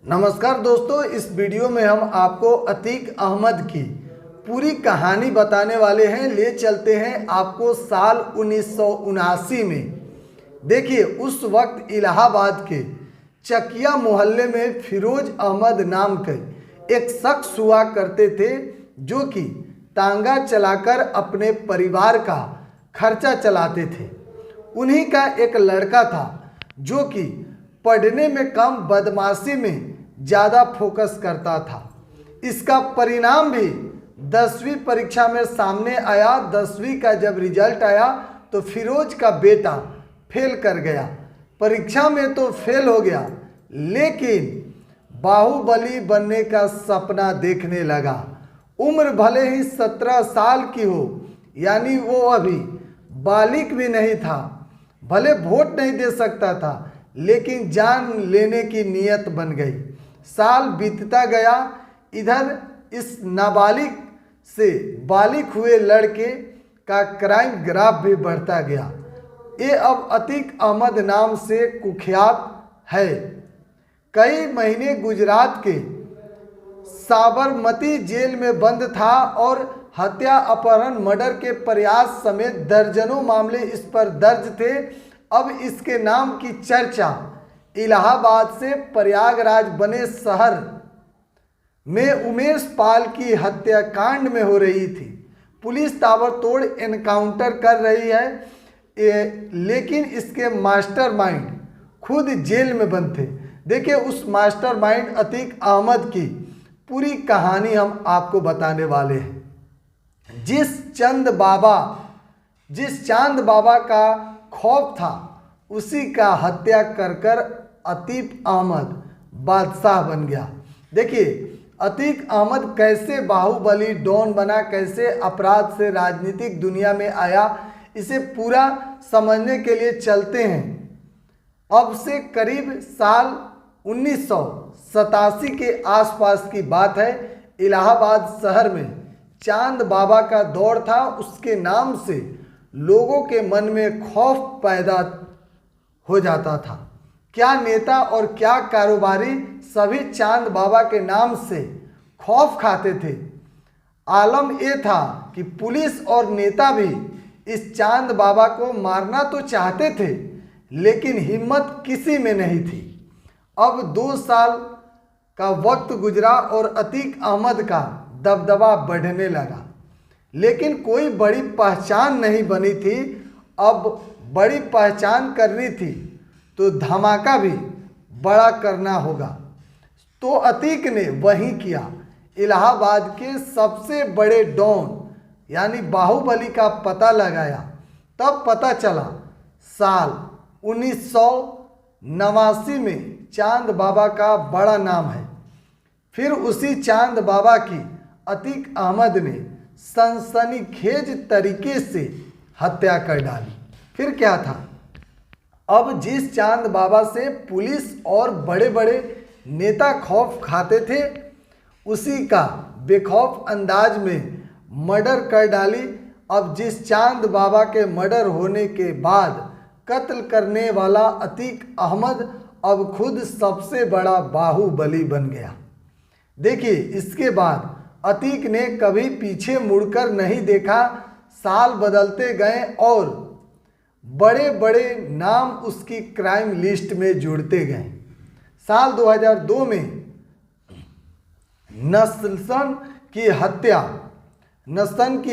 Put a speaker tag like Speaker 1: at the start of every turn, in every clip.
Speaker 1: नमस्कार दोस्तों, इस वीडियो में हम आपको अतीक अहमद की पूरी कहानी बताने वाले हैं। ले चलते हैं आपको साल 1979 में। देखिए, उस वक्त इलाहाबाद के चकिया मोहल्ले में फिरोज अहमद नाम के एक शख्स हुआ करते थे, जो कि तांगा चलाकर अपने परिवार का खर्चा चलाते थे। उन्हीं का एक लड़का था जो कि पढ़ने में कम, बदमाशी में ज़्यादा फोकस करता था। इसका परिणाम भी 10वीं परीक्षा में सामने आया। 10वीं का जब रिजल्ट आया तो फिरोज का बेटा फेल कर गया। परीक्षा में तो फेल हो गया, लेकिन बाहुबली बनने का सपना देखने लगा। उम्र भले ही 17 साल की हो, यानी वो अभी बालिग भी नहीं था। भले वोट नहीं दे सकता था, लेकिन जान लेने की नीयत बन गई। साल बीतता गया। इधर इस नाबालिग से बालिग हुए लड़के का क्राइम ग्राफ भी बढ़ता गया। ये अब अतीक अहमद नाम से कुख्यात है। कई महीने गुजरात के साबरमती जेल में बंद था और हत्या, अपहरण, मर्डर के प्रयास समेत दर्जनों मामले इस पर दर्ज थे। अब इसके नाम की चर्चा इलाहाबाद से प्रयागराज बने शहर में उमेश पाल की हत्याकांड में हो रही थी। पुलिस ताबड़तोड़ एनकाउंटर कर रही है, लेकिन इसके मास्टरमाइंड खुद जेल में बंद थे। देखिए, उस मास्टरमाइंड अतीक अहमद की पूरी कहानी हम आपको बताने वाले हैं। जिस चांद बाबा का खौफ था, उसी का हत्या कर अतीक अहमद बादशाह बन गया। देखिए, अतीक अहमद कैसे बाहुबली डॉन बना, कैसे अपराध से राजनीतिक दुनिया में आया, इसे पूरा समझने के लिए चलते हैं। अब से करीब साल 1987 के आसपास की बात है। इलाहाबाद शहर में चांद बाबा का दौर था। उसके नाम से लोगों के मन में खौफ पैदा हो जाता था। क्या नेता और क्या कारोबारी सभी चांद बाबा के नाम से खौफ खाते थे। आलम यह था कि पुलिस और नेता भी इस चांद बाबा को मारना तो चाहते थे, लेकिन हिम्मत किसी में नहीं थी। अब 2 साल का वक्त गुजरा और अतीक अहमद का दबदबा बढ़ने लगा, लेकिन कोई बड़ी पहचान नहीं बनी थी। अब बड़ी पहचान करनी थी तो धमाका भी बड़ा करना होगा। तो अतीक ने वही किया। इलाहाबाद के सबसे बड़े डॉन यानी बाहुबली का पता लगाया। तब पता चला साल 1989 में चांद बाबा का बड़ा नाम है। फिर उसी चांद बाबा की अतीक अहमद ने सनसनीखेज तरीके से हत्या कर डाली। फिर क्या था, अब जिस चांद बाबा से पुलिस और बड़े बड़े नेता खौफ खाते थे, उसी का बेखौफ अंदाज में मर्डर कर डाली। अब जिस चांद बाबा के मर्डर होने के बाद कत्ल करने वाला अतीक अहमद अब खुद सबसे बड़ा बाहुबली बन गया। देखिए, इसके बाद अतीक ने कभी पीछे मुड़कर नहीं देखा। साल बदलते गए और बड़े बड़े नाम उसकी क्राइम लिस्ट में जुड़ते गए। साल 2002 में नस्लन की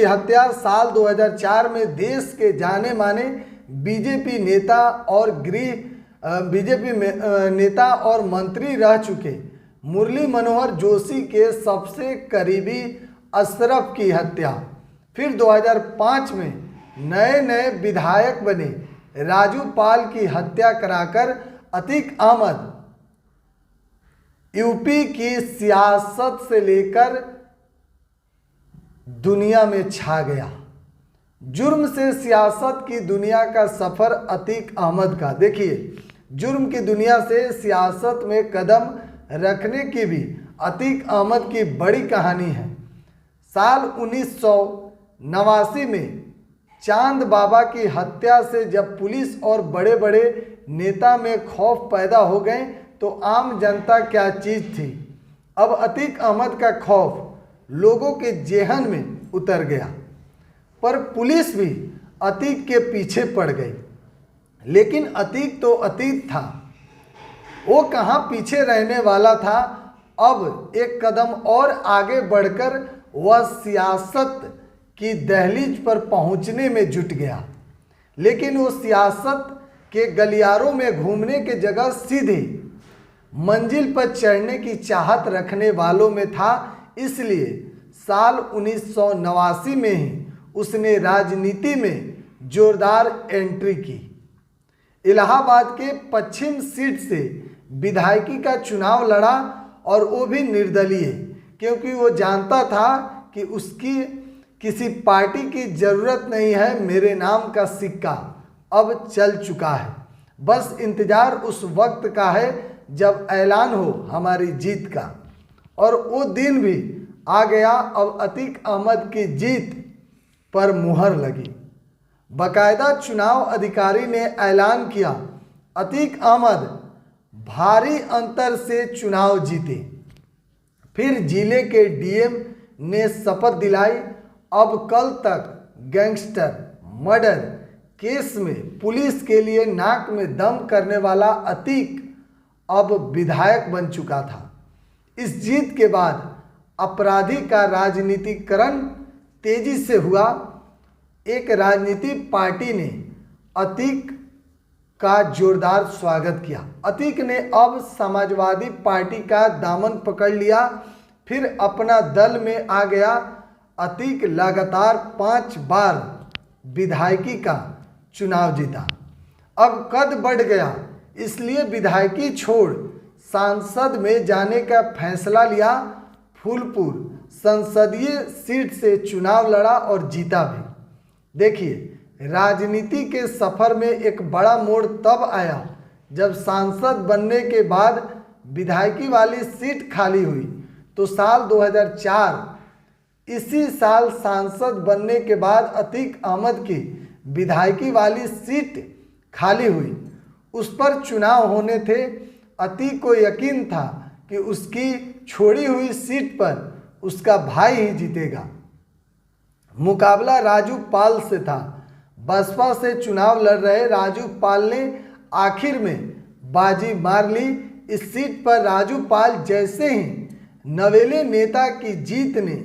Speaker 1: हत्या। साल 2004 में देश के जाने माने बीजेपी नेता और मंत्री रह चुके मुरली मनोहर जोशी के सबसे करीबी अशरफ की हत्या। फिर 2005 में नए विधायक बने राजू पाल की हत्या कराकर अतीक अहमद यूपी की सियासत से लेकर दुनिया में छा गया। जुर्म से सियासत की दुनिया का सफर अतीक अहमद का। देखिए, जुर्म की दुनिया से सियासत में कदम रखने की भी अतीक अहमद की बड़ी कहानी है। साल 1989 में चांद बाबा की हत्या से जब पुलिस और बड़े बड़े नेता में खौफ पैदा हो गए, तो आम जनता क्या चीज़ थी। अब अतीक अहमद का खौफ लोगों के जेहन में उतर गया, पर पुलिस भी अतीक के पीछे पड़ गई। लेकिन अतीक तो अतीत था, वो कहाँ पीछे रहने वाला था। अब एक कदम और आगे बढ़कर वह सियासत की दहलीज पर पहुंचने में जुट गया। लेकिन वो सियासत के गलियारों में घूमने के जगह सीधे मंजिल पर चढ़ने की चाहत रखने वालों में था। इसलिए साल 1989 में ही उसने राजनीति में जोरदार एंट्री की। इलाहाबाद के पश्चिम सीट से विधायकी का चुनाव लड़ा, और वो भी निर्दलीय, क्योंकि वो जानता था कि उसकी किसी पार्टी की ज़रूरत नहीं है। मेरे नाम का सिक्का अब चल चुका है, बस इंतज़ार उस वक्त का है जब ऐलान हो हमारी जीत का। और वो दिन भी आ गया। अब अतीक अहमद की जीत पर मुहर लगी। बाकायदा चुनाव अधिकारी ने ऐलान किया, अतीक अहमद भारी अंतर से चुनाव जीते। फिर जिले के डीएम ने शपथ दिलाई, अब कल तक गैंगस्टर मर्डर केस में पुलिस के लिए नाक में दम करने वाला अतीक अब विधायक बन चुका था। इस जीत के बाद अपराधी का राजनीतिकरण तेजी से हुआ। एक राजनीतिक पार्टी ने अतीक का जोरदार स्वागत किया। अतीक ने अब समाजवादी पार्टी का दामन पकड़ लिया, फिर अपना दल में आ गया। अतीक लगातार 5 बार विधायकी का चुनाव जीता। अब कद बढ़ गया, इसलिए विधायकी छोड़ सांसद में जाने का फैसला लिया। फूलपुर संसदीय सीट से चुनाव लड़ा और जीता भी। देखिए, राजनीति के सफ़र में एक बड़ा मोड़ तब आया जब सांसद बनने के बाद विधायकी वाली सीट खाली हुई। तो साल 2004, इसी साल सांसद बनने के बाद अतीक अहमद की विधायकी वाली सीट खाली हुई। उस पर चुनाव होने थे। अतीक को यकीन था कि उसकी छोड़ी हुई सीट पर उसका भाई ही जीतेगा। मुकाबला राजू पाल से था। बसपा से चुनाव लड़ रहे राजू पाल ने आखिर में बाजी मार ली। इस सीट पर राजू पाल जैसे ही नवेले नेता की जीत ने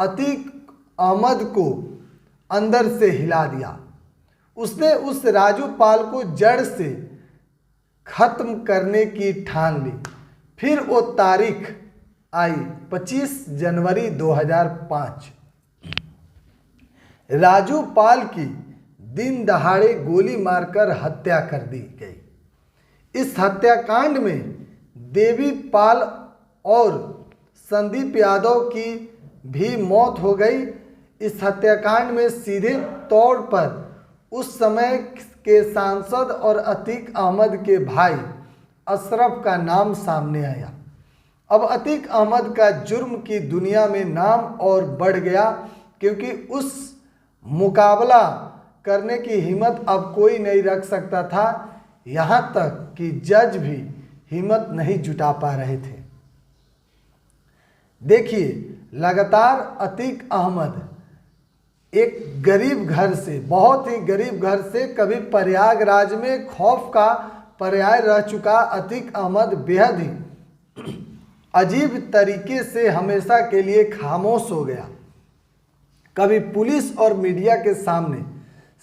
Speaker 1: अतीक अहमद को अंदर से हिला दिया। उसने उस राजू पाल को जड़ से खत्म करने की ठान ली। फिर वो तारीख आई 25 जनवरी 2005। राजू पाल की दिन दहाड़े गोली मारकर हत्या कर दी गई। इस हत्याकांड में देवी पाल और संदीप यादव की भी मौत हो गई। इस हत्याकांड में सीधे तौर पर उस समय के सांसद और अतीक अहमद के भाई अशरफ का नाम सामने आया। अब अतीक अहमद का जुर्म की दुनिया में नाम और बढ़ गया, क्योंकि उस मुकाबला करने की हिम्मत अब कोई नहीं रख सकता था। यहाँ तक कि जज भी हिम्मत नहीं जुटा पा रहे थे। देखिए, लगातार अतीक अहमद एक गरीब घर से, बहुत ही गरीब घर से, कभी प्रयागराज में खौफ का पर्याय रह चुका अतीक अहमद बेहद ही अजीब तरीके से हमेशा के लिए खामोश हो गया। कभी पुलिस और मीडिया के सामने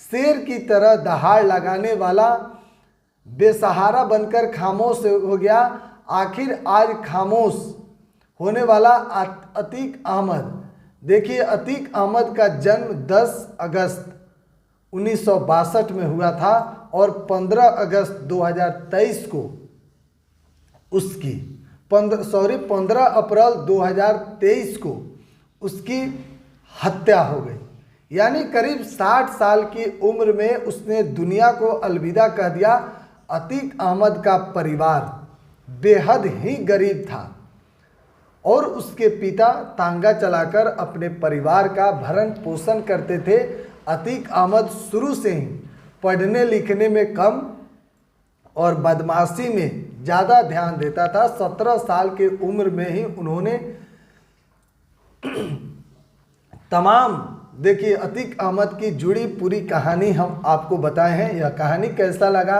Speaker 1: शेर की तरह दहाड़ लगाने वाला बेसहारा बनकर खामोश हो गया। आखिर आज खामोश होने वाला अतीक अहमद। देखिए, अतीक अहमद का जन्म 10 अगस्त 1962 में हुआ था और 15 अगस्त 2023 को उसकी 15 अप्रैल 2023 को उसकी हत्या हो गई। यानी करीब 60 साल की उम्र में उसने दुनिया को अलविदा कह दिया। अतीक अहमद का परिवार बेहद ही गरीब था और उसके पिता तांगा चलाकर अपने परिवार का भरण पोषण करते थे। अतीक अहमद शुरू से ही पढ़ने लिखने में कम और बदमाशी में ज़्यादा ध्यान देता था। 17 साल के उम्र में ही उन्होंने तमाम, देखिए अतीक अहमद की जुड़ी पूरी कहानी हम आपको बताए हैं। यह कहानी कैसा लगा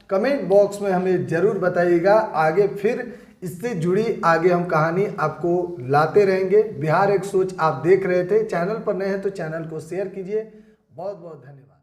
Speaker 1: कमेंट बॉक्स में हमें ज़रूर बताइएगा। आगे फिर इससे जुड़ी आगे हम कहानी आपको लाते रहेंगे। बिहार एक सोच आप देख रहे थे। चैनल पर नए हैं तो चैनल को शेयर कीजिए। बहुत बहुत धन्यवाद।